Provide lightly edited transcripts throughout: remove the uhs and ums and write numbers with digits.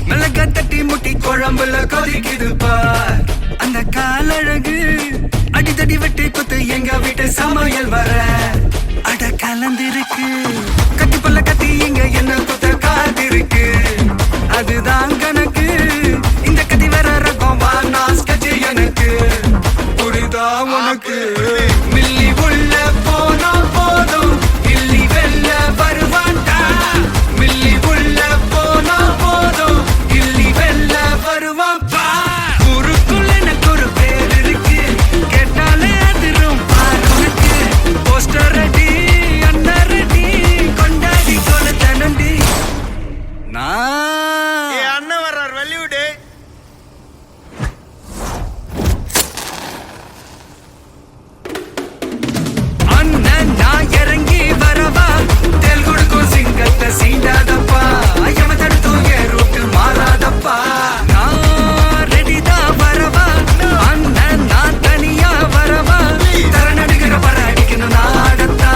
மிளகா தட்டி முட்டி குழம்புல கொதிக்குது பார் அந்த காலழகு அடித்தடி வெட்டி குத்து எங்க வீட்டு சமையல் வர அட கலந்திருக்கு கட்டி பல்ல கத்தி இங்க என்ன குத்த காத்திருக்கு அதுதான் கணக்கு இந்த கத்தி வர ரகம் வானாஸ் கட்சி எனக்கு புரிதா உனக்கு மில்லி உள்ள போனா போதும் இல்லி வெல்ல வருவான்டா மில்லி உள்ள போனா போதும் இல்லி வெல்ல வருவான் பா ஊருக்குள்ள எனக்கு ஒரு பேர் இருக்கு கேட்டாலே அதிரும் பாருக்கு போஸ்டர் ரெடி அண்ணா ரெடி கொண்டாடி கொலை நண்டி நான் அண்ணன் வர்றார் வெளியூடு. அண்ணன் நான் இறங்கி வரவா தெல் கொடுக்கும் சிங்கத்தை சீண்டாதப்பா எம தடுத்தும் என் ரூட்டு மாறாதப்பா நான் ரெடிதான் வரவா அண்ணன் நான் தனியா வரவா தர நடுகிற பர அடிக்கணும் நாடத்தா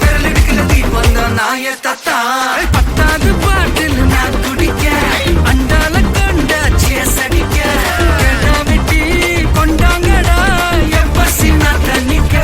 விரல் எடுக்கல தீபம் தான் நாய தத்தா பத்தாவது பாட்டில் நான் குடிக்க அண்டால கொண்டா சேஸ் அடிக்க கெடா வெட்டி கொண்டாங்கடா என் பசி நான் தண்ணிக்க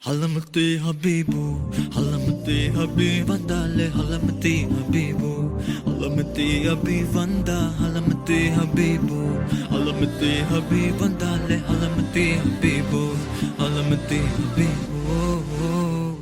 Halamati Habibu, Halamati Habib Vandale, Halamati Habibu, Halamati Habib Vanda, Halamati Habibu, Halamati Habib Vandale, Halamati Habibu, Halamati Habibu.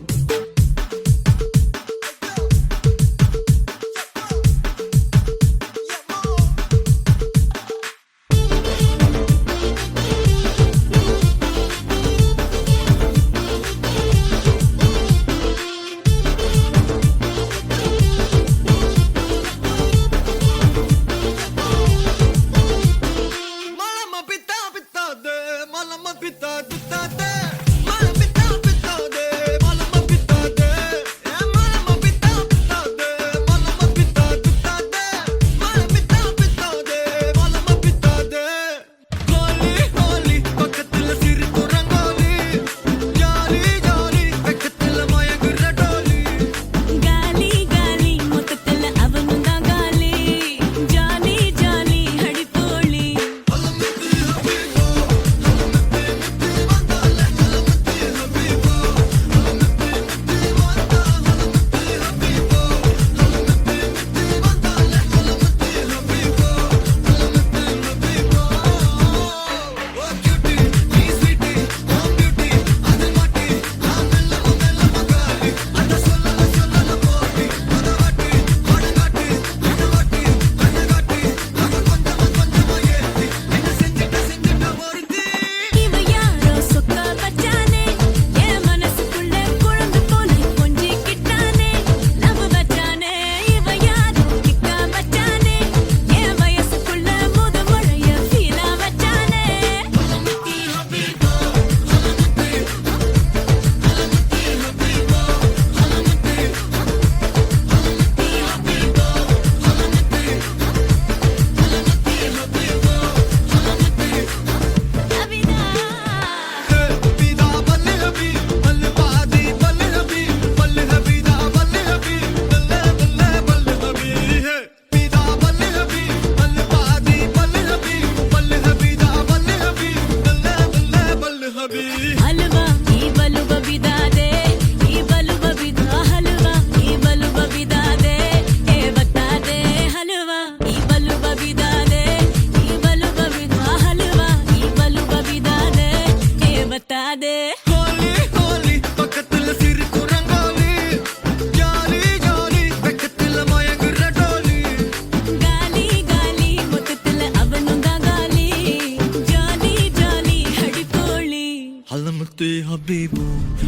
Habibu,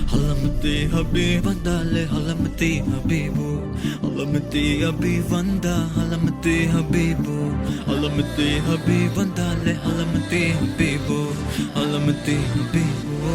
Halamati Habib Vandale, Halamati Habibu, Halamati Habib Vanda, Halamati Habibu. ஹலமத்தே ஹபீப் வந்தாலே ஹலமத்தே ஹபீபோ ஹலமத்தே ஹபீபோ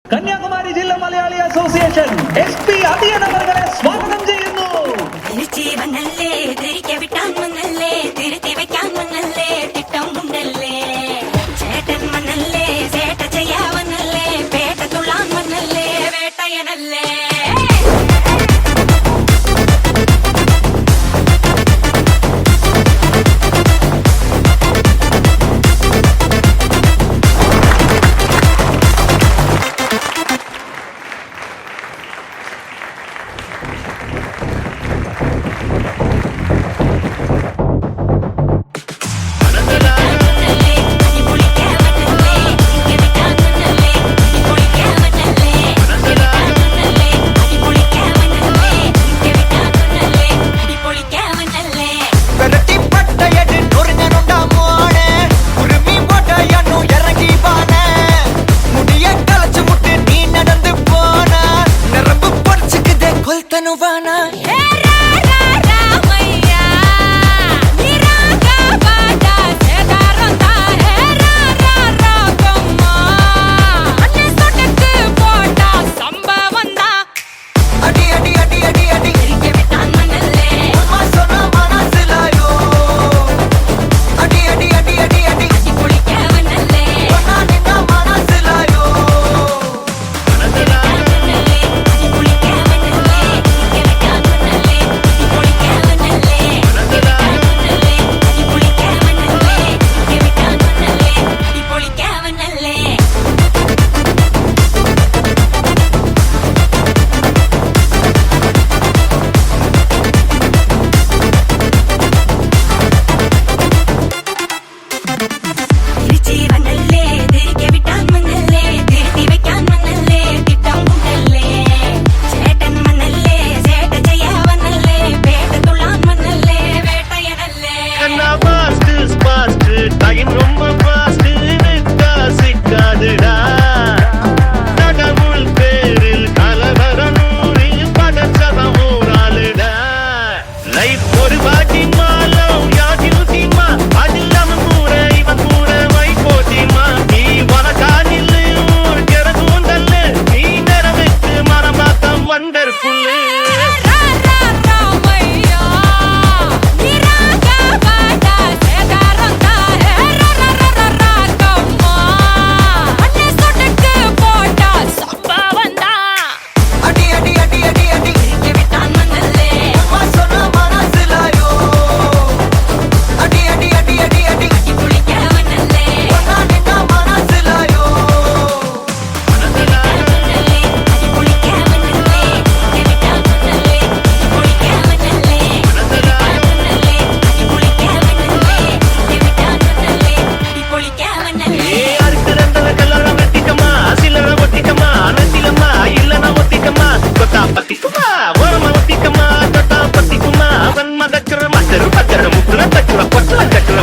കന്യാകുമാരി ജില്ലാ Malayali association SP Athiyan അവരെ സ്വാഗതം ചെയ്യുന്നു. തിരിച്ചീവനല്ലേ തിരികെ വിട്ടാൻ വന്നല്ലേ തിരുത്തി വെക്കാൻ വന്നല്ലേ തിട്ടം ഉണ്ടല്ലേ ചേട്ടൻ വന്നല്ലേ ചേട്ട ചെയ്യാവന്നല്ലേ പേട്ട തുള്ളാൻ വന്നല്ലേ വേട്ടയനല്ലേ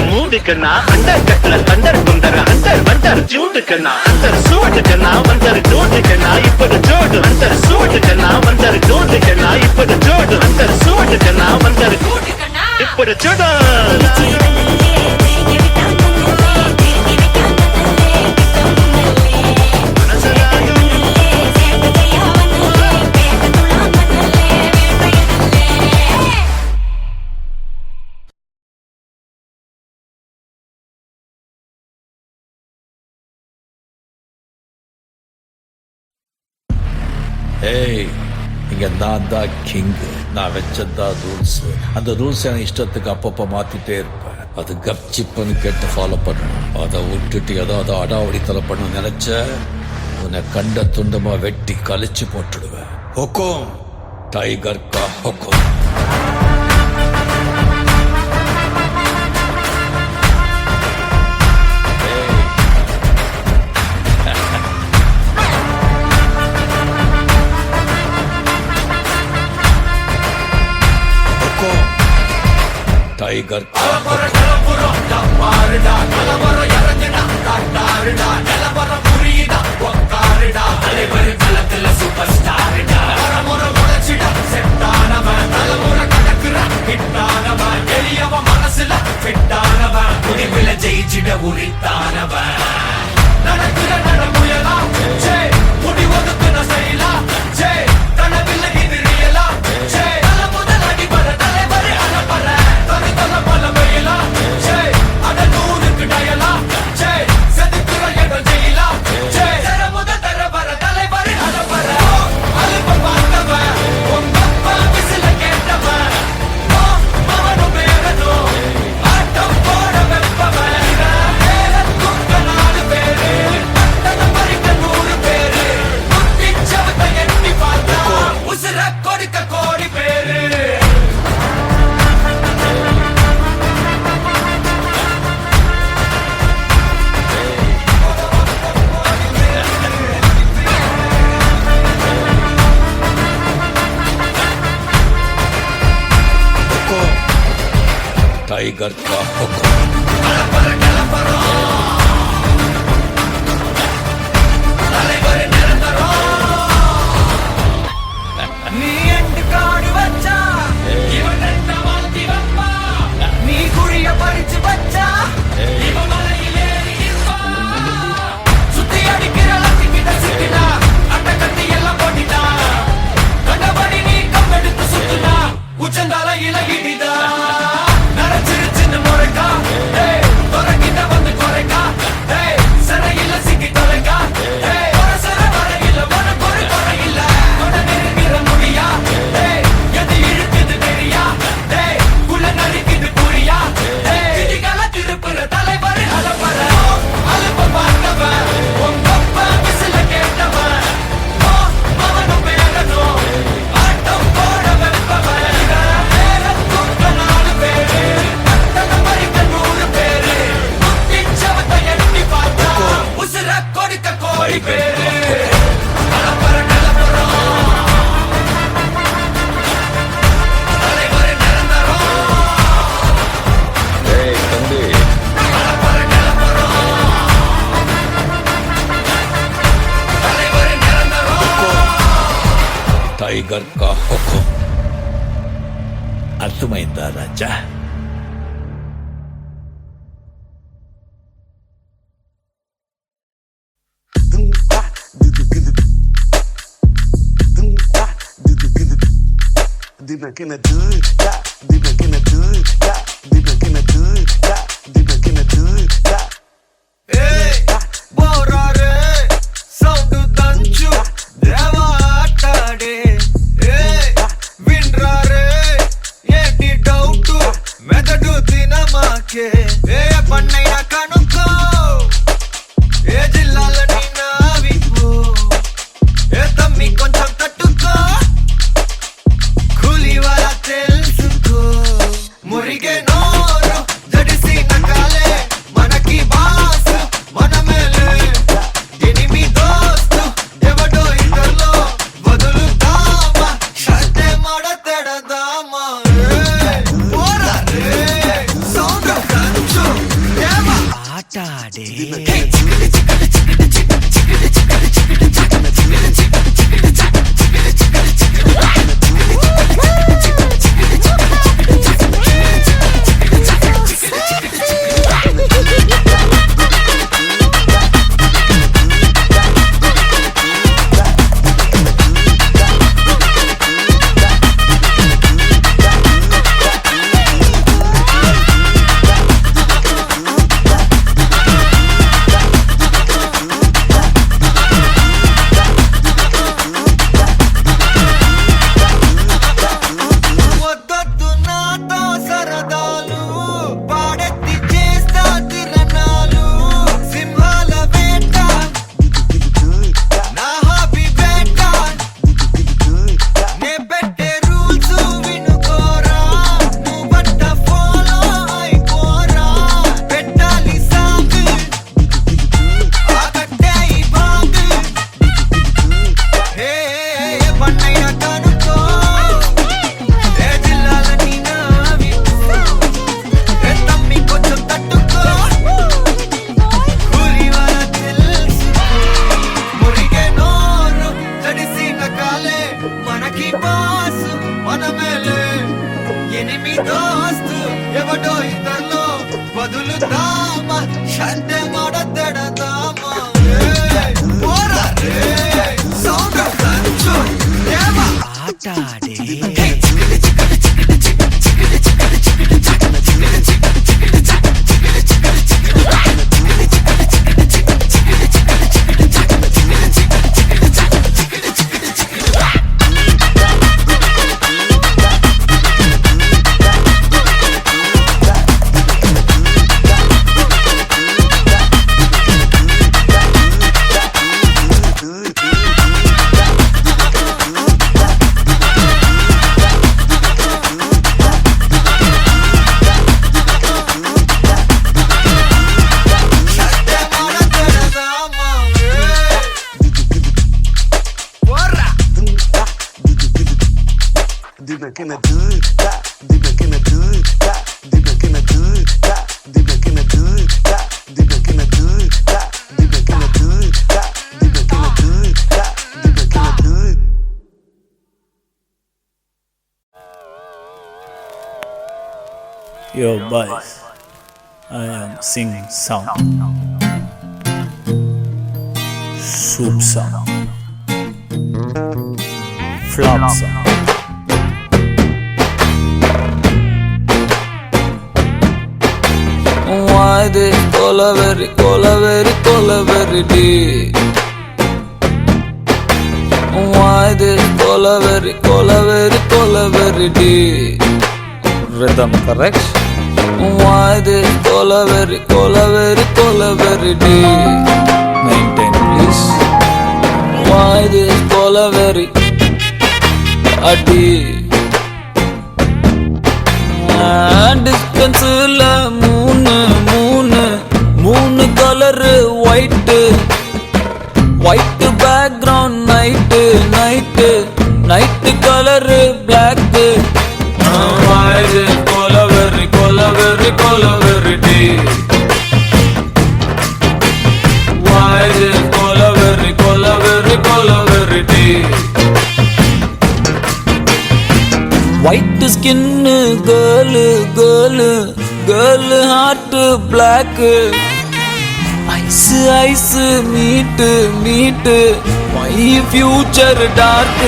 மூடிக்கண்ணா அண்டர் கட்டல தண்டர் குந்தர் அண்டர் జోడుకన్నా అందరు సోటుకన్నా అందరు డోటుకన్నా ఇప్పుడు జోడు అందరు సోటుకన్నా అందరు డోటుకన్నా ఇప్పుడు జోడు అందరు సోటుకన్నా అందరు ఇప్పుడు జోడు ஏய் இங்க நான் தான் கிங். நான் வச்சதான் ரூல்ஸ். அந்த ரூல்ஸ் என் இஷ்டத்துக்கு அப்பப்போ மாத்திட்டே இருப்பேன். அது கப்சிப்புன்னு கேட்டு ஃபாலோ பண்ணணும். அதை விட்டுட்டு ஏதாவது அடாவடித்தலை பண்ண நினைச்ச உன்னை கண்ட துண்டமா வெட்டி கழிச்சு போட்டுடுவேன். ஹொக்கோம் டைகர் கா ஹொக்கோம். டைகர் மனசுல ஃபிட்டானவன் முடிவுல ஜெயிச்சிட உரித்தானவன் நடக்கிற நடமுயலா ஜே முடிவதுக்கு நான் செய்யலாம் ஜே கனவில்ல இது ரியலா ஜே தல முதல் அடிபட தலைவரே அலப்பற தனி தல பல வெயிலா ஜே அட நூறுக்கு டயலா ஜே செதுக்குற இடம் ஜெயிலா ஜே தர முதல் தர வர தலைவரே அலப்பற அலுப்ப பார்த்தவன் உங்க அப்பா விசில கேட்டவன் மவனும் பேரனும் ஆட்டம் போட வெப்பவன் டைகர் கா ஹொக்கோம். நீ எண்டு காடு வச்சா இவன் என்ன வாழ்த்தி வப்பா நீ குழிய பறிச்சு வச்சா இவன் மலையில் ஏறி இருப்பா சுத்தி அடிக்கிற லத்திக்கிட்ட சிக்கினா அட்ட கட்டி எல்லாம் போட்டினா கண்டபடி நீ கம்பெடுத்து சுத்துனா உச்சந்தாலையில இடிதா நரைச்சிருச்சுன்னு முறைக்கா துறக்கிட்ட வந்து குறைக்கா சிறையில சிக்கி தொலைக்கா சர வரையில உனக்கு ஒரு குறையில்ல நெருங்கிற முடியா எது இழுக்குது தெரியா குள்ள நரிக்குது புரியா திதிகள திருப்புற தலைவர் அலப்பற அலுப்ப பார்த்தவன் உங்க அப்பா விசில கேட்டவன் மவனும் பேரனும் ஆட்டம் போட வெப்பவன் தூக்க 4 பேரு தத்தன மறிக்க 100 பேரு முத்திச்சவத்தை எட்டி பார்த்தா உசுர கொடுக்க கோடி பேரு அலப்பற நிலப்பறம் தலைவர் நிரந்தரம் ஏய் தம்பி, அலப்பற நிலப்பறம் தலைவர் நிரந்தரம் டைகர் கா ஹொக்கோம். அர்த்தமைந்தா ராஜா? போறாரு சவுண்டு தஞ்சு தேவா ஆட்டாடே வின்றாரு ஏடி டவுட்டு மெதடு தினமாக்கே பண்ணையா கணுக்கோ జిల్లాల నినావిపో తమ్మి కొంచెం తట్టుకో కూలివాల తెలుసుకో మురిగే నోరు జడిసిన కాలే మనకి బాసు మనమేలే ఎనిమి దోస్తు ఎవడో ఇద్దర్లో వదులుదామా షర్టే మడతెడదామా పోరారే సౌండ్ కంచు దేవా ఆటాడే Yo boys, I am singing song, soup song, flop song. Why this colaveri, colaveri, colaveri deep? Why this colaveri, colaveri, colaveri deep? Rhythm correct? Why this colaveri, colaveri, colaveri deep? Maintain please. Why this colaveri a deep? Distance la moon color white background night color black. Why this colaveri, colaveri, colaveri deep? Why this colaveri, colaveri, colaveri deep? White skin girl heart black. Ice meet my future dark.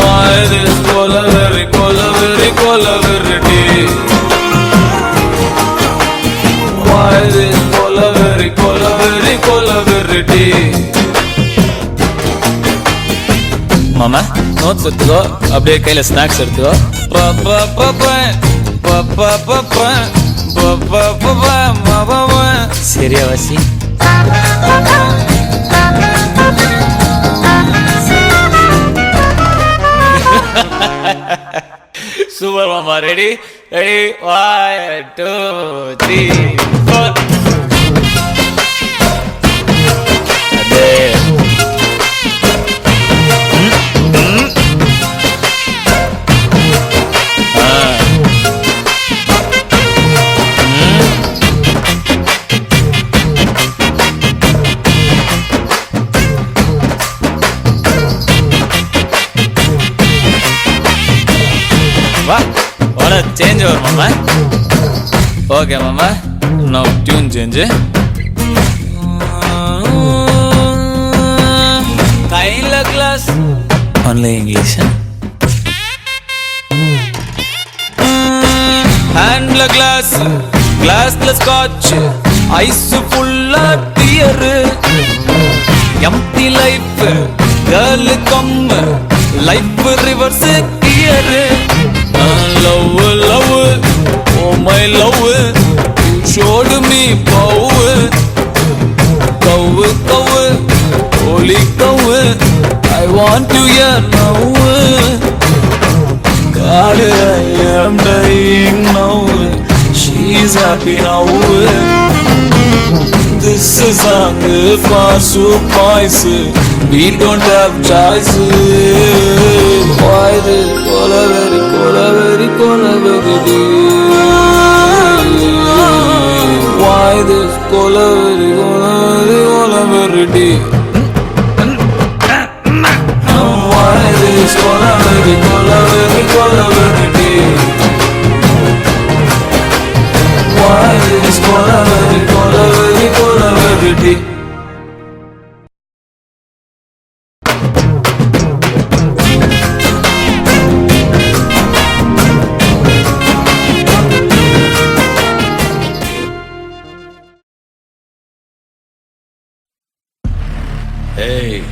Why this colaveri, colaveri, colaveri deep? Why this colaveri, colaveri, colaveri deep? மாமா notes எடுத்துக்கோ, அப்படியே கையில snacks எடுத்துக்கோ. சரியா வாசி? Super மாமா. Ready ready 1 2 3 4. அதே change வரும் மாமா. ஓகே மாமா, நான் டியூன் சேஞ்சு. கையில கிளாஸ் ஒன்லி இங்கிலீஷ், ஹேண்ட்ல கிளாஸ், கிளாஸ்ல ஸ்காட்ச், ஐஸ் ஃபுல்லா tear, empty life, girl come, life reverse gear. Love love, oh my love, showed me bow, cow Kaur, holy Kaur, I want you here now. God, I am dying now. She's happy now. This is song for boys. We don't have choice. Why this colaveri, colaveri, colaveri? Why this colaveri, colaveri, colaveri? Why this colaveri, colaveri, colaveri? Why this colaveri, colaveri, colaveri? ஏய்,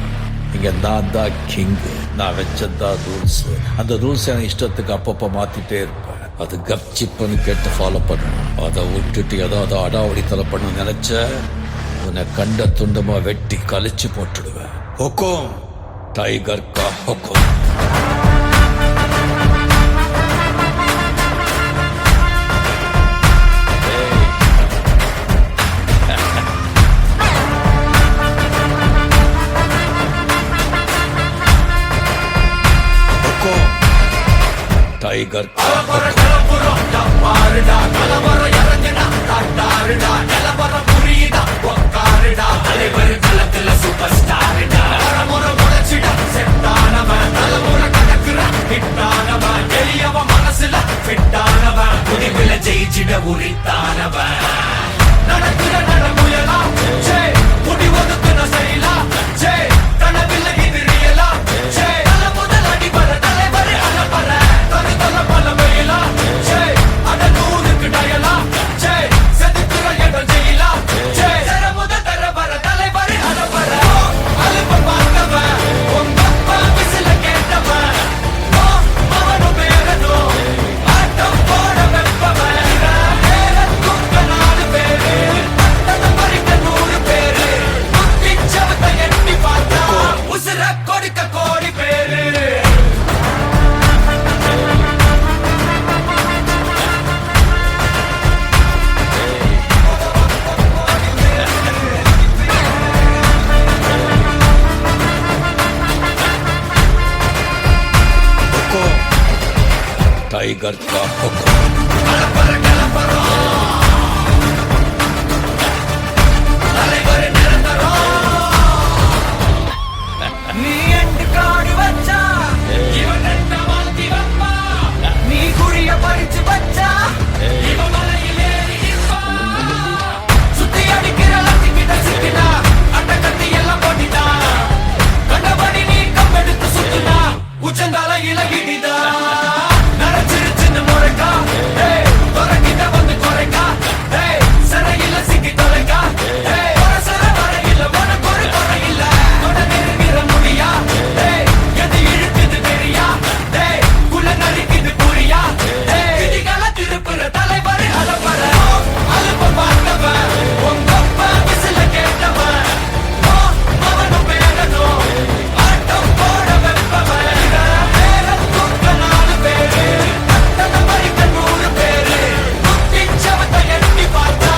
இங்க நான் தான் king. நான் வச்சதான் rules. அந்த rules எனக்கு இஷ்டத்துக்கு அப்பப்போ மாத்திட்டே இருப்பேன். அது கப்சிப்புன்னு கேட்டு ஃபாலோ பண்ணணும். அதை விட்டுட்டு ஏதாவது அடாவடித்தலை பண்ண நினைச்ச உன்னை கண்ட துண்டமா வெட்டி கழிச்சு போட்டுடுவேன். ஹொக்கோம், டைகர் கா ஹொக்கோம். டைகர் ஜெயிச்சிட உரித்தானவன் நடக்கிற நடமுயலா முடிவதுக்கு செய்யலா கனவில்ல இது ரியலா முதல் அடிபர தலைவரை அலப்பற தருதல பல வெயிலா அட நூறுக்கு டயலா செதுக்குற இடம் ஜெயிலா முதல் தரவர தலைவரை அலப்பற அலுப்ப பார்த்தவன் உங்க அப்பா விசில கேட்டவன் அவனும் பேரனும் ஆட்டம் போட வெப்பவன் டைகர் கா ஹொக்கோம். நீ எண்டு காடு வச்சா இவன் என்ன மாத்தி வப்பா, நீ குழிய பறிச்சு வச்சா இவன் மலையில் ஏறி நிற்பா. சுத்தி அடிக்கிற லட்சிக்கிட்ட சிக்கினா அட்ட கத்தி எல்லாம் போட்டிட்டா, கண்டபடி நீ கம்பெடுத்து சுத்துனா உச்சந்தால இலகிடிதா. நரைச்சிரு சின்ன முறைக்கா தொடங்கிட்ட வந்து குறைக்கா, சிறையில சிக்கி தொலைக்கா, சர வரையில உனக்கு ஒரு குறையில்ல. தொட நெருங்கிற முடியா, எது இழுக்குது தெரியா, குல நரிக்குது புரியா, விதிகள திருப்புற தலைவர் அலப்பற அலுப்ப பார்த்தவன் உங்க அப்பா விசில கேட்டவன் அவனும் பேரனும் ஆட்டம் போட வெப்பவன் பேர தூக்க 4 பேரு தத்தத மறிக்க 100 பேரு குத்திச்சவத்தை எட்டி பார்த்தா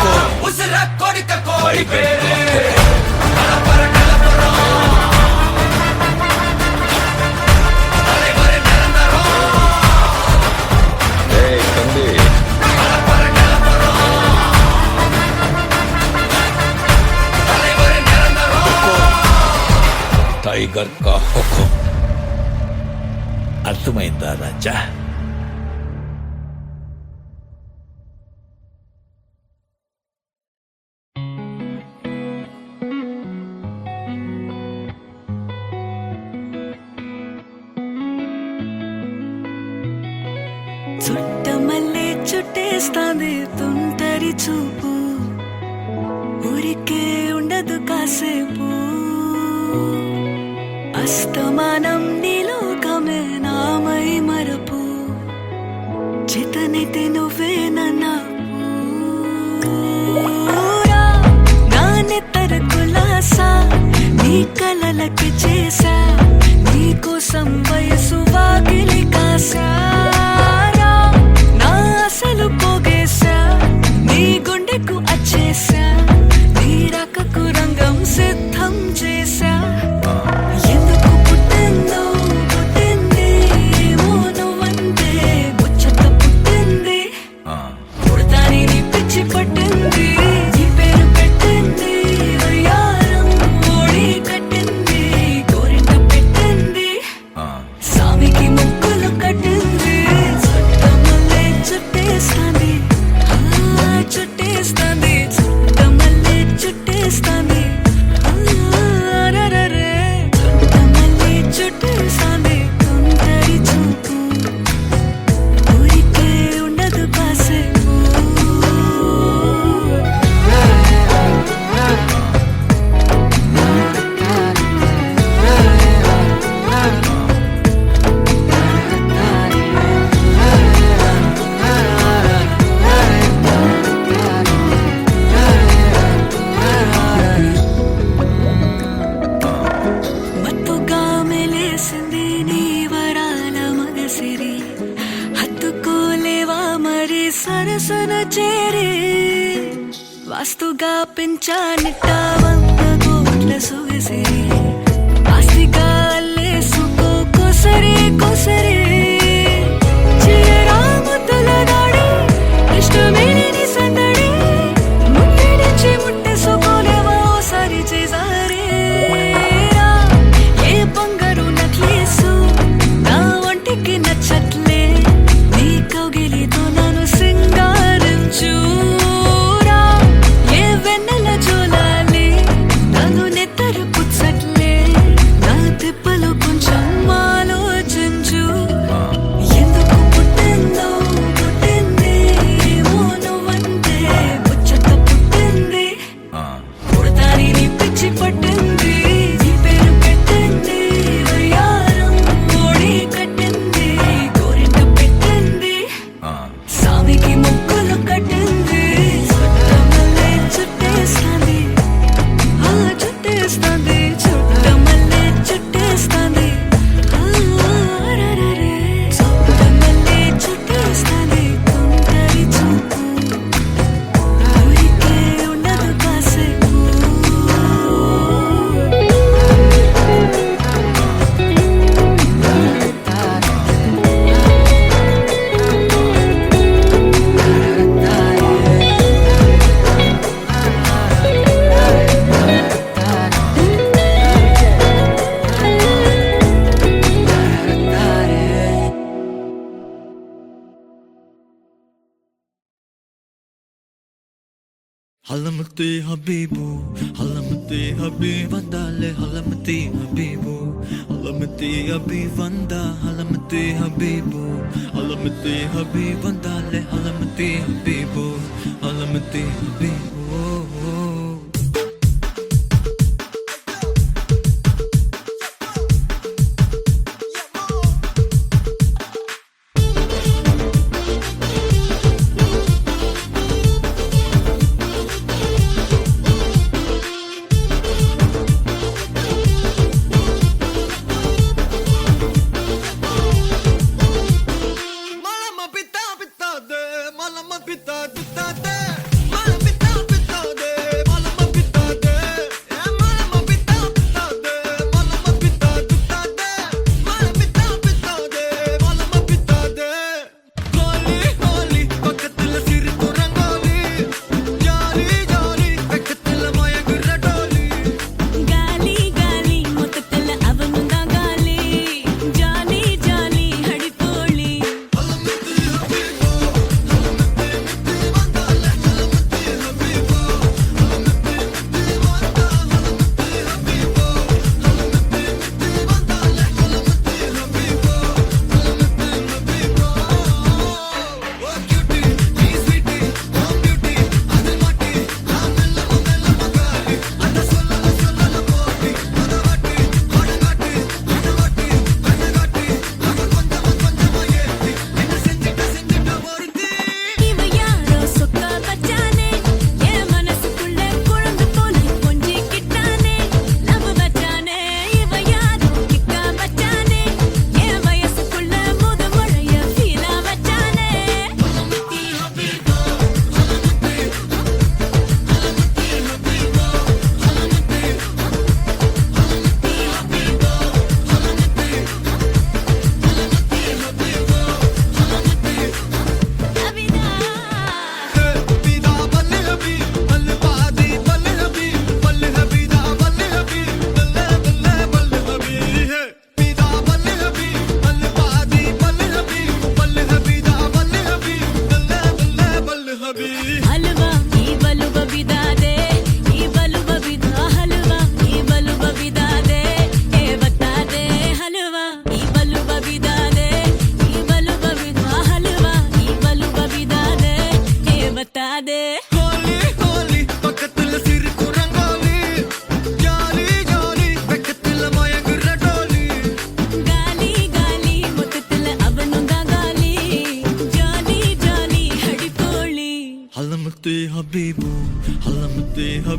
உசுர கொடுக்க கோடி பேரு. அலப்பற கலப்பறம் தலைவர் நிரந்தரம். ஏய் தம்பி, அலப்பற கலப்பறம் தலைவர் நிரந்தரம். டைகர் கா ஹொக்கோம். అర్థమైందా రాజా? చుట్టేస్తాంది తుంటరి చూపు ఊరికే ఉండదు కాసేపు అస్తమానం నీలోకమే నామై మరపు చేతనైతే నువ్వే నన్నా నా నెత్తర కులాసా నీ కలలకి చేసా నీ కోసం వయసు వాకిలి కాసా నా అసలు పోగేసా నీ గుండెకు అచ్చేసా నీ రకకు రంగం సిద్ధం చేసా ఎందుకు పుట్టిందో పుట్టింది ఏమో నువ్వంటే ముచ్చట పుట్టింది పుడతాని నీ పిచ్చి పట్టింది నీ పేరు పెట్టింది వయ్యారం ఓడి కట్టింది గోరింట పెట్టింది సామికి ముక్కులు కట్టింది చుట్టమల్లే చుట్టేస్తాంది చుట్టేస్తాంది చుట్టమల్లే చుట్టేస్తాంది రరరే చుట్టమల్లే చుట్టేస్తాంది తుంటరి చూపు ఊరికే ఉండదు కాసేపు మత్తుగా మెలేసింది నీ వరాల మగసిరి హత్తుకోలేవా మరి సరసన చేరి వాస్తుగా పెంచానిట్ట 100 కోట్ల సొగసిరి ఆస్తిగా అల్లేసుకో కొసరి కొసరి చిరరా ముద్దుల దాడి ఇష్టమేని నీ సందడి ముట్టడించి ముట్టేసుకోలేవా ఓసారి చేసారే ఏ బంగారు నక్లేసు నా ఒంటికి నచ్చట్లే నీ కౌగిలితో నన్ను సింగారించురా ఏ వెన్నెల జోలాలి నన్ను నెత్తరు పుచ్చట్లే నా తిప్పలు కొంచెం ఆలోచించు ఎందుకు పుట్టిందో పుట్టింది ఏమో నువ్వంటే ముచ్చట పుట్టింది పుడతాని నీ పిచ్చి పట్టింది నీ పేరు పెట్టింది వయ్యారం ఓడి కట్టింది గోరింట పెట్టింది సామికి ముక్కులు కట్టింది చుట్టమల్లే చుట్టేస్తాంది చుట్టేస్తాంది చుట్టమల్లే చుట్టేస్తాంది రరరే చుట్టమల్లే చుట్టేస్తాంది తుంటరి చూపు ఊరికే ఉండదు కాసేపు Halamati Habibu, Halamati Habibandale, Halamati Habibu, Halamati Habibanda, Halamati Habibu, Halamati Habibandale, Halamati Habibu, Halamati Habibu. Malama pita pita de, malama pita pita de, malama pita pita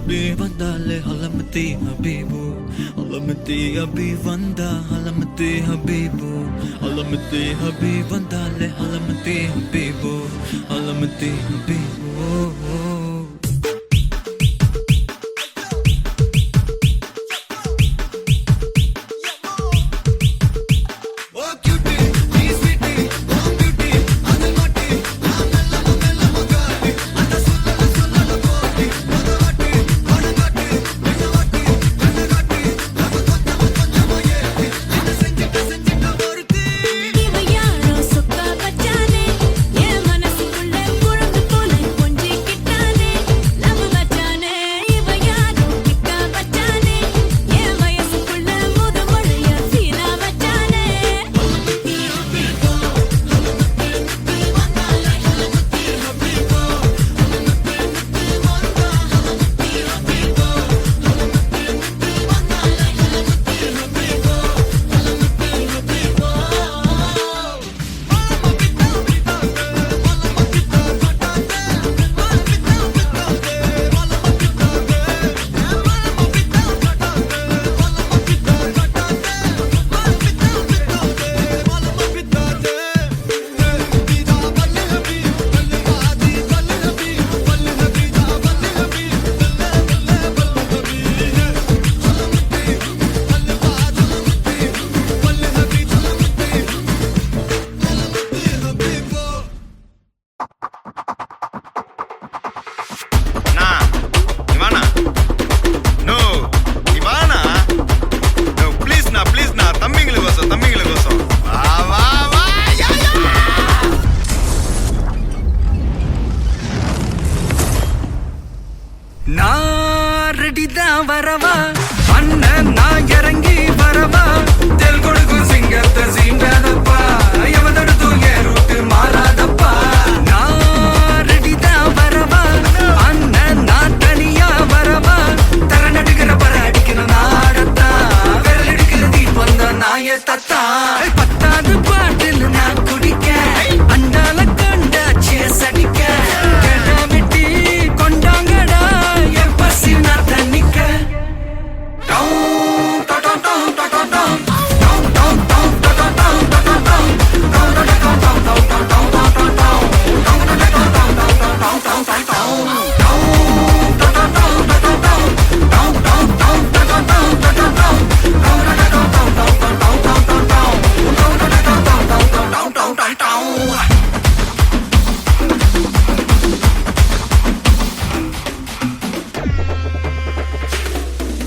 அபி வந்தாலே ஹலமதி ஹபீபு ஹலமதி அபி வந்தா ஹலமதி ஹபீபு ஹலமதி ஹபி வந்தாலே ஹலமதி ஹபீபு ஹலமதி ஹபீபு இவ யாரோ சொக்கா பச்சானே என் மனசுக்குள்ள குழந்தை போல கொஞ்சிக்கிட்டானே லவ் பச்சானே இவ யாரோ கிக்கா பச்சானே என் வயசுக்குள்ள முத மழைய சீனா பச்சானே நான் ரெடிதான் வரவா அண்ணன் நான் இறங்கி வரவா தெல் கொடுக்கும் சிங்கத்தை சீண்டாதப்பா எவதடுத்தும் என் ரூட்டு மாறாதப்பா நான் ரெடிதான் வரவா அண்ணன் நான் தனியா வரவா தர நடுக்கிற பர அடிக்கிற நாடத்தா விரல் எடுக்கிற தீபம் தான் நாய தத்தா பத்தாவது பாட்டில் நான் குடிக்க அண்டால கண்டாச்சிய சடிக்க கேட்டா வெட்டி கொண்டாங்கடா என் பசி நான் தண்ணிக்க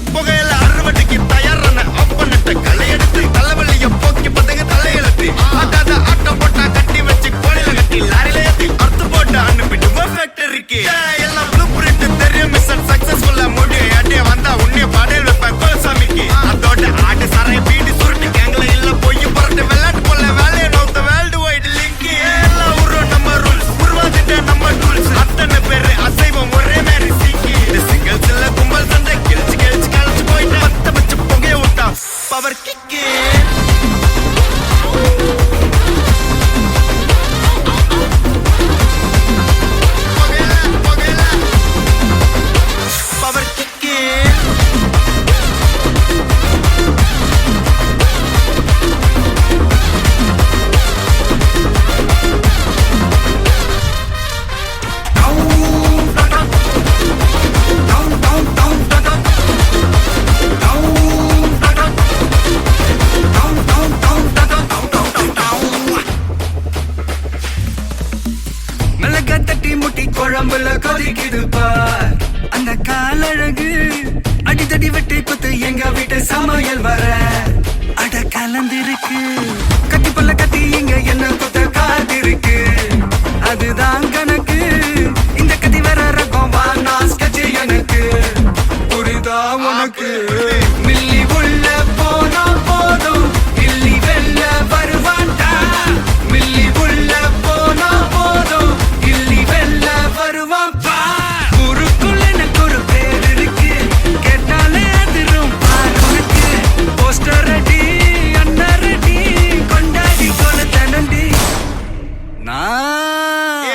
புகையில அறுவடைக்கு தயாரான அப்பனட்ட களையெடுத்து தலைவலிய போக்கி பத்தங்க தலையெழுத்து அதாத ஆட்டம் போட்டா கட்டி வச்சு கோழில கட்டி லாரில ஏத்தி அறுத்து போட்டு அனுப்பிட்டு ஃபேக்டரிக்கு எல்லாம் ப்ளூ பிரிண்ட் தெரியும் மிஷன் சக்சஸ்ஃபுல்லா முடியும் அடியே வந்தா உன்னைய பாடையில் வைப்பேன் கோலசாமிக்கு அதோட ஆட்டு சாரை பீடி சுருட்டு கேங்கல இல்ல போய் புரட்டு விளையாட்டு போல வேலையை நோத்த வேர்ல்டு வைடு லிங்க் எல்லா ஊரும் நம்ம ரூல்ஸ் உருவாக்கிட்ட நம்ம டூல்ஸ் அத்தனை பேரு அசைவம் ஒரே மாதிரி சிங்கி சிங்கிள்ஸ் இல்ல கும்பல் சண்டை கிழிச்சு கிழிச்சு கழிச்சு போயிட்டு பத்த வச்சு புகைய விட்டா பவர் கிக்கு பவர் கிக்கு மிளகா தட்டி முட்டி குழம்புல கொதிக்குது பார் அந்த காலழகு அடித்தடி வெட்டி குத்து எங்க வீட்டு சமையல் வர அட கலந்திருக்கு கட்டி பல்ல கட்டி இங்க என்ன குத்த காத்திருக்கு அதுதான் கணக்கு இந்த கதி வர ரகம் வா நாஸ்கச்சு எனக்கு புரிதா உனக்கு மில்லி உள்ள போனா போதும் இல்லி வெல்ல வருவான்டா மில்லி உள்ள போனா போதும் இல்லி வெல்ல வருவான் பா குறுக்குள்ள எனக்கு ஒரு பேர் இருக்கு கேட்டாலே அதிரும் பார் உனக்கு போஸ்டர் ரெடி அண்ணன் ரெடி கொண்டாடி கொல தனண்டி நான்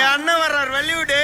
அண்ணன் வர்றார் வெளியூடு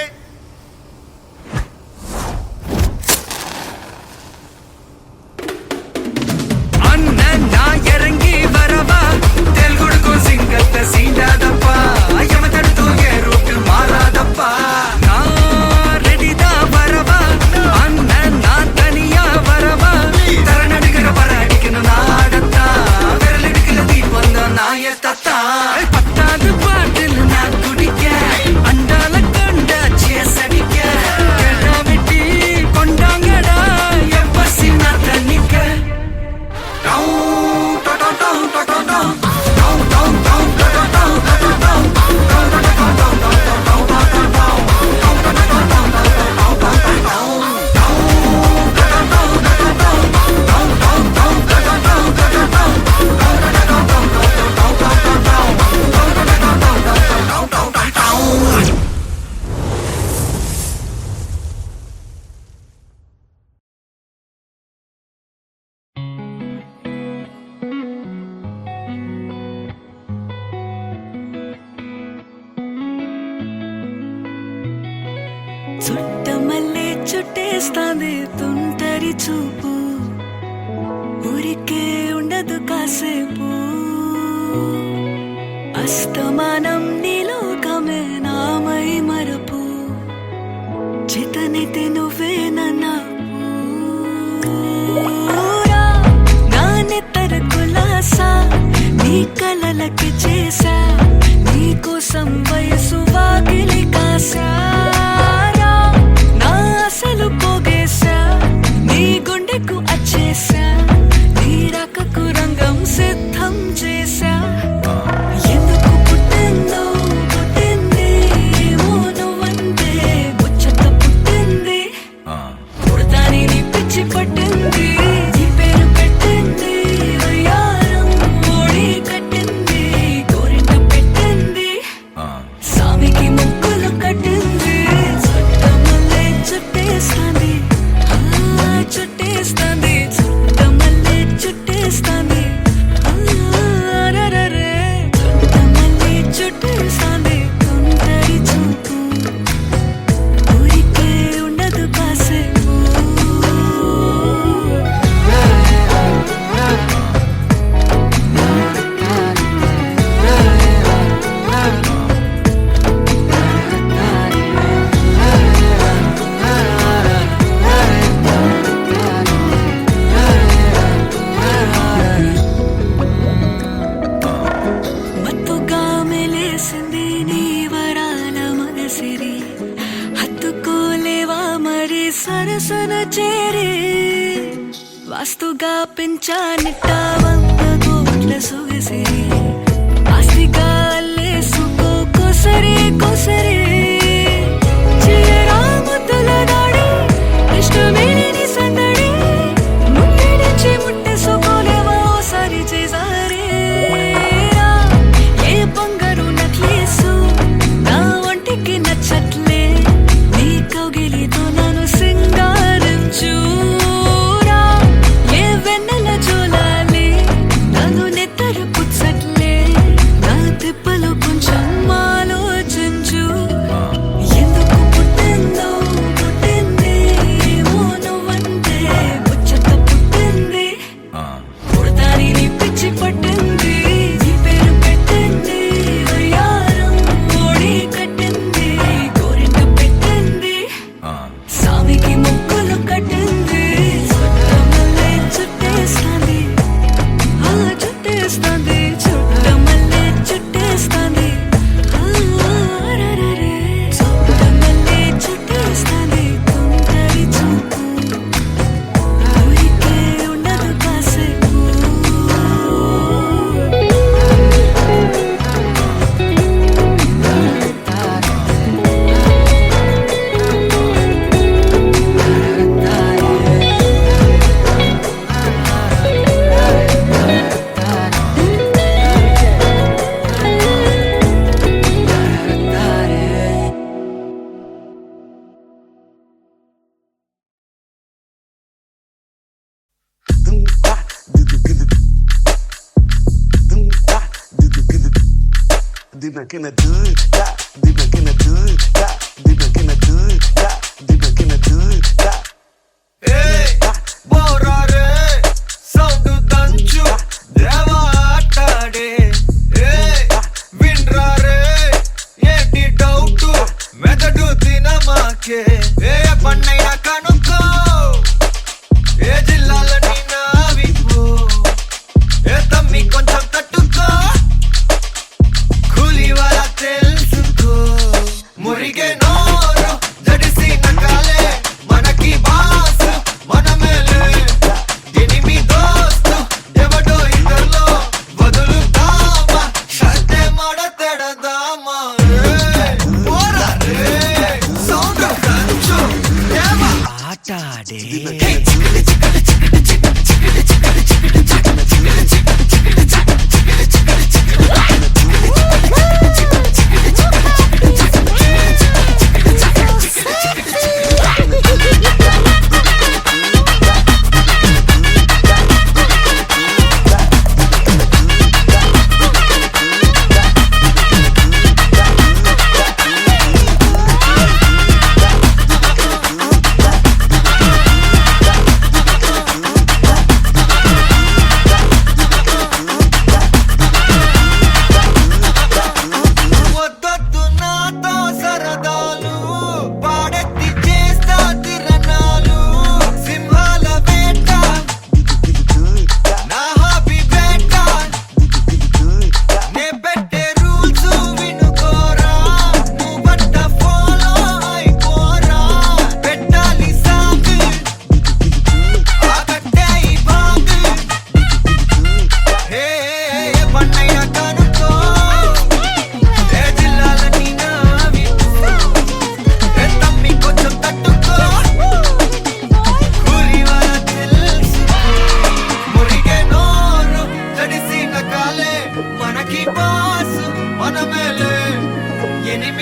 చుట్టేస్తాంది తుంటరి చూపు ఊరికే ఉండదు కాసేపు అస్తమానం నీలోకమే నామై మరపు చేతనైతే నువ్వే నాన్నెత్తర కులాసా నీ కలలకి చేసా నీ కోసం వయసు వాకిలి కాసా నా అసలు పోగేసా నీ గుండెకు అచ్చేసా నీ రకకు రంగం సిద్ధం చేసా ఎందుకు పుట్టిందో పుట్టింది ఏమో నువ్వంటే ముచ్చట పుట్టింది పుడతాని నీ పిచ్చి పట్టింది నీ పేరు పెట్టింది వయ్యారం ఓడి కట్టింది గోరింట పెట్టింది సామికి ముక్కులు కట్టింది చుట్టమల్లే చుట్టేస్తాంది చుట్టేస్తాంది చుట్టమల్లే చుట్టేస్తాంది రరరే చుట్టమల్లే చుట్టేస్తాంది తుంటరి చూపు ఊరికే ఉండదు కాసేపు మత్తుగా మెలేసింది నీ వరాల మనసిరి హత్తుకోలేవా మరి సరసన చేరి వాస్తుగా పెంచానిట్ట 100 కోట్ల సొగసిరి ఆస్తిగా అల్లేసుకో కొసరి కొసరి చిరరాముతుల దాడి ఇష్టమేని సందడి ముట్టడిచి ముట్టేసుకోలేవా ఓసారి చేసారి ఏ బంగారు నక్లేసు నా ఒంటికి నచ్చట్లే నీ కౌగిలితో నన్ను సింగారించురా ఏ వెన్నెల జోలాలి నన్ను నెత్తరు పుచ్చట్లే నా తిప్పలు కొంచెం ఆలోచించు ఎందుకు పుట్టిందో పుట్టింది ఏమో నువ్వంటే ముచ్చట పుట్టింది పుడతాని నీ పిచ్చి పట్టింది నీ పేరు పెట్టింది వయ్యారం ఓడి కట్టింది గోరింట పెట్టింది సామికి ముక్కులు కట్టింది చుట్టమల్లే చుట్టేస్తాంది చుట్టేస్తాంది చుట్టమల్లే చుట్టేస్తాంది రరరే చుట్టమల్లే చుట్టేస్తాంది తుంటరి చూపు ఊరికే ఉండదు కాసేపు బోరారే సౌండ్ దంచు దేవా ఆటాడే విన్రారే ఏంటి డౌట్ మెదడు తినమాకే ఏ పన్నైనా కనుక్కో ఏ జిల్లాలని నావిపో ఏ తమ్మి కొంచెం తట్టుకో కూలి వాళ్ళ తెలుసుకో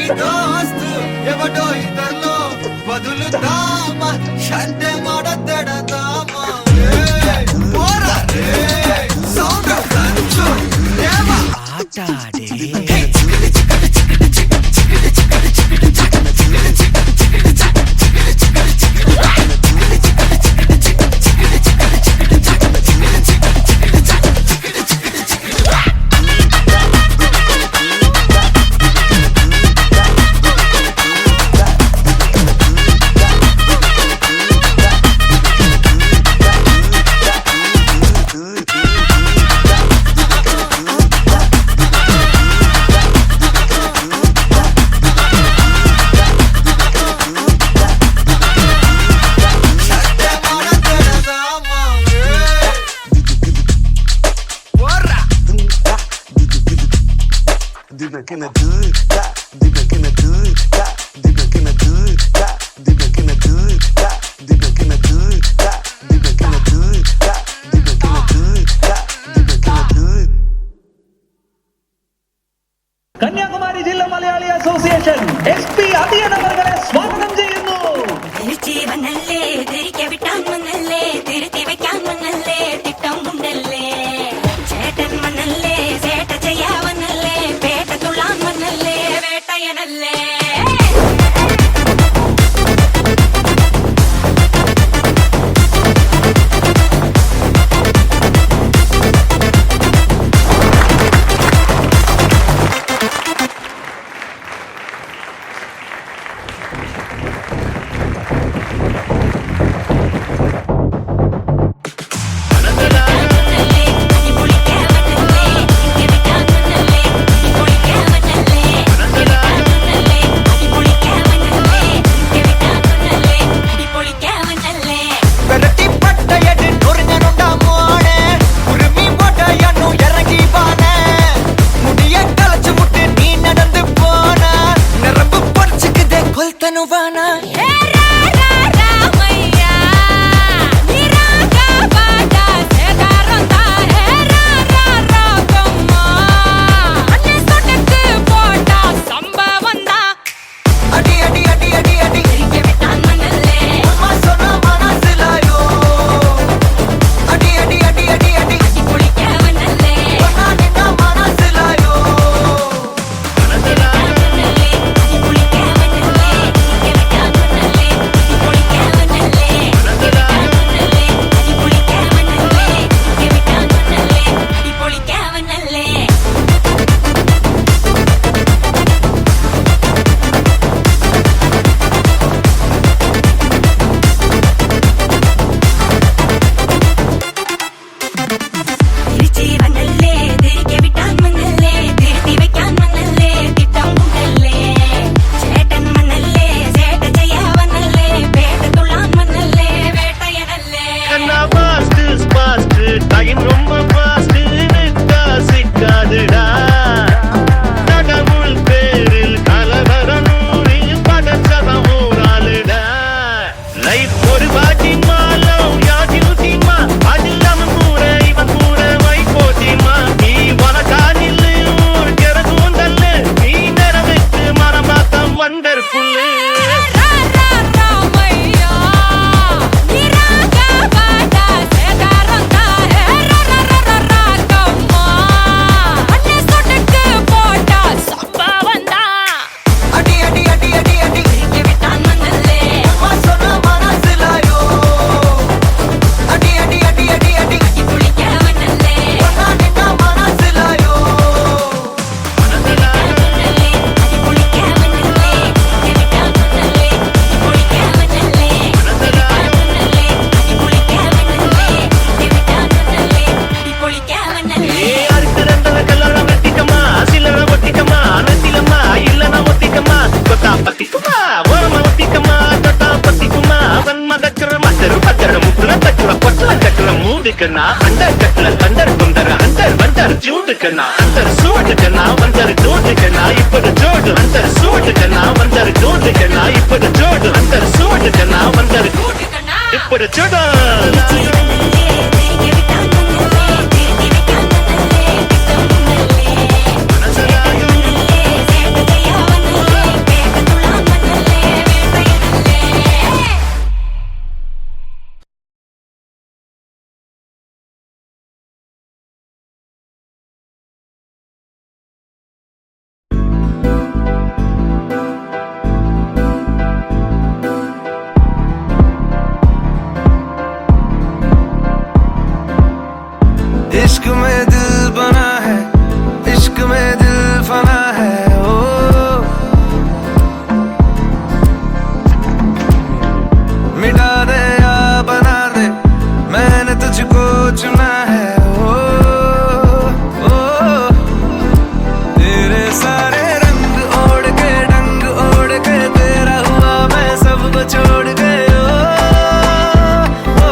ఈ దోస్తు ఎవడో ఇతరులో వదులుతామ షంటే మాడతడతామ పోరా రే సౌండ్ కంచు దేవా ఆటాడే കന്യാകുമാരി ജില്ലാ മലയാളി അസോസിയേഷൻ SP അതിയൻ അവരെ സ്വാഗതം ചെയ്യുന്നു. ജീവനല്ലേ തിരികെ വിട്ടാൻ മണ്ണല്ലേ തിരുത്തി വെക്കാൻ മണ്ണല്ലേ തിട്ടം ഉണ്ടല്ലേ ചേട്ടൻ മണ്ണല്ലേ ചേട്ട ചെയ്യാവന്നല്ലേ പേട്ട തുള്ളാൻ മണ്ണല്ലേ വേട്ടയനല്ലേ கண்ணா அண்டர் கட்டல தண்டர் குந்தர அண்டர் வண்டர் ஜூடு கண்ணா அண்டர் சூடு கண்ணா வண்டர் ஜூடு கண்ணா இப்போது ஜோடு அண்டர் சூடு கண்ணா வண்டர் ஜூடு கண்ணா இப்போது ஜோடு அண்டர் சூடு கண்ணா வண்டர் இப்போது ஜோடு तुझको चुना है ओ, ओ, तेरे सारे रंग ओढ़ के डंग ओढ़ के तेरा हुआ मैं सबको छोड़ के ओ, ओ,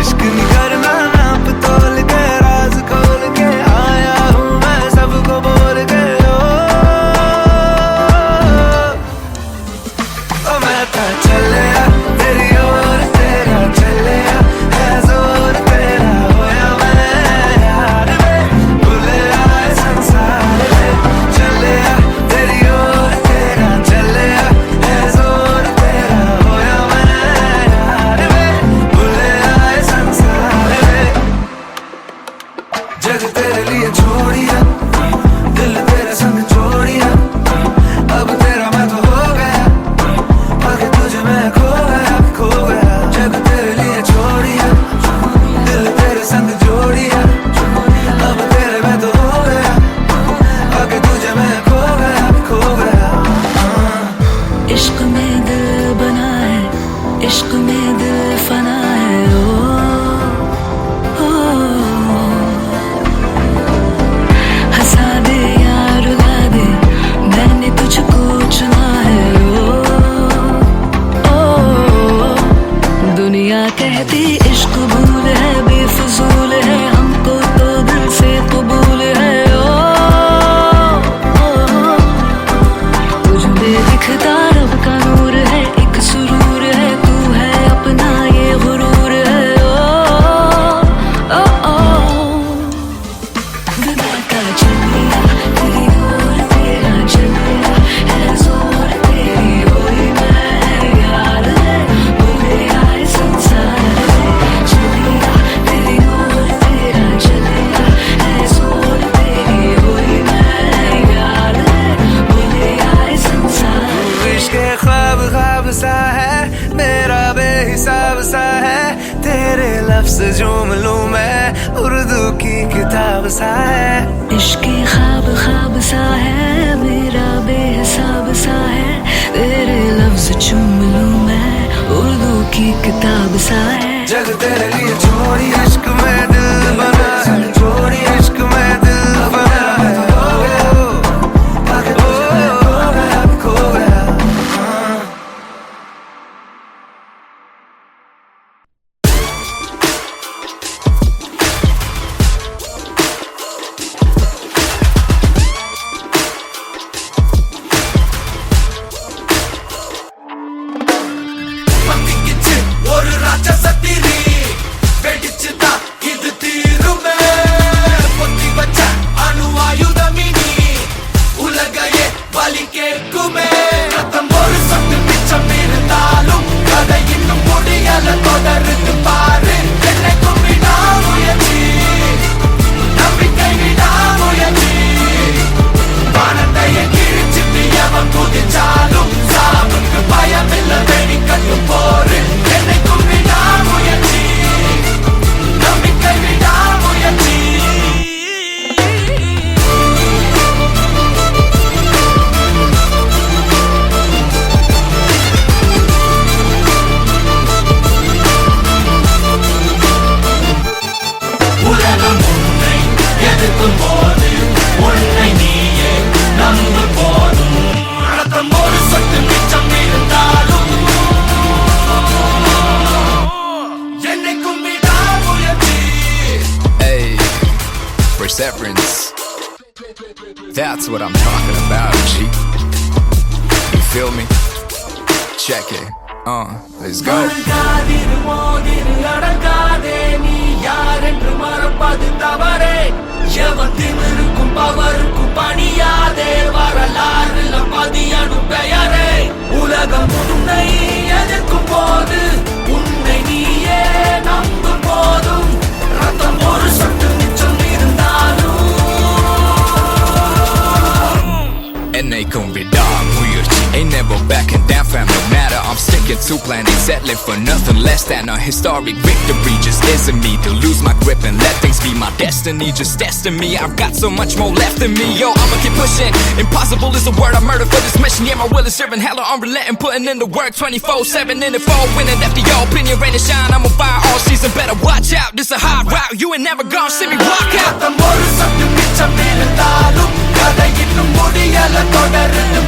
इश्क नहीं करना नाप तोल के राज खोल के आया हूँ मैं सबको बोल के ओ मैं था चलिया तेरी ओर तेरा चलिया है जोर तेरा होया मैं यार में भूले आए संसार में चलिया तेरी ओर तेरा चलिया है जोर तेरा होया मैं यार में भूले आए संसार में जग तेरे लिए छोड़िया दिल तेरे संग जोड़िया अब तेरा मैं तो हो गया आगे तुझे मैं खो गया जग तेरे लिए छोड़िया दिल तेरे संग जोड़िया अब तेरे मैं तो हो गया आगे तुझे मैं खो गया इश्क में दिल बना है इश्क में दिल फना है ओ, हंसा दे या रुला दे मैंने तुझको चुना है ओ, दुनिया कहती इश्क भूल है बेफजूल है हमको तो दिल से कबूल है ओ, तुझ में दिखता रब का नूर है एक सुरूर है तू है अपना ये गुरूर है ओ, विदा का चलिया तेरी ओर तेरा चलिया है जोर तेरी होई मैं यार है भूले आए संसार में चलिया तेरी ओर तेरा चलिया है जोर तेरी होई मैं यार है भूले आए संसार इश्क ख्वाब ख्वाब सा है मेरा बेहिसाब सा है तेरे लफ्ज झूम लूं मैं उर्दू की किताब सा है इश्क ख्वाब ख्वाब सा है मेरा बेहिसाब सा है तेरे लफ्ज चूम लूं मैं उर्दू की किताब सा है जग तेरे लिए छोड़ी इश्क में दिल बना है छोड़ी इश्क में दिल बना है आगे तुझे मैं खो गया பத்திக்கிச்சு ஒரு ராட்சசத்திரி வெடிச்சுதா இது தீருமே பொத்தி வச்ச அணு ஆயுதமினி உலகையே பலி கேட்குமே ரத்தம் ஒரு சொட்டு மிச்சம் இருந்தாலும் கதை இன்னும் முடியல தொடருது பாரு என்னைக்கும் விடாமுயற்சி நம்பிக்கை விடாமுயற்சி வானத்தையே கிழிச்சிட்டு எவன் குதிச்சாலும் சாவுக்கு பயமில்ல வெடிக்கட்டு போரு என்னைக்கும் விடாமுயற்சி நம்பிக்கை விடாமுயற்சி உலகம் உன்னை எதிர்க்கும் போது உன்னை நீயே நம்பு போதும் ரத்தம் ஒரு சொட்டு மிச்சம் இருந்தாலும் என்னைக்கும் விடாமுயற்சி Hey, perseverance. That's what I'm talking about, G. You feel me? Check it. Let's go. அடங்காதிரு மோதிரு Adangathey நீ யார் என்று மறப்பது தவறே எவன் திமிருக்கும் பவருக்கும் பணியாதே வரலாறுல பதியணும் பெயரே உலகம் உன்னை எதிர்க்கும் போது உன்னை நீயே நம்பும் போதும் ரத்தம் ஒரு சொட்டு மிச்சம் இருந்தாலும் என்னைக்கும் விடாமுயற்சி. Ain't never backing down fam, no matter I'm sticking to planning, settling for nothing less than a historic victory. Just isn't me to lose my grip and let things be my destiny. Just testing me, I've got so much more left in me. Yo, I'ma keep pushing. Impossible is a word I murder for this mission. Yeah, my will is serving hella unrelenting, putting in the work 24/7 in the fall, winning after your opinion, rain and shine. I'm on fire all season, better watch out. This a hard route, you ain't never gonna see me walk out. ஒரு சத்து மிச்சம் இருந்தாலும் கதை இன்னும் முடியல தொடர்ந்து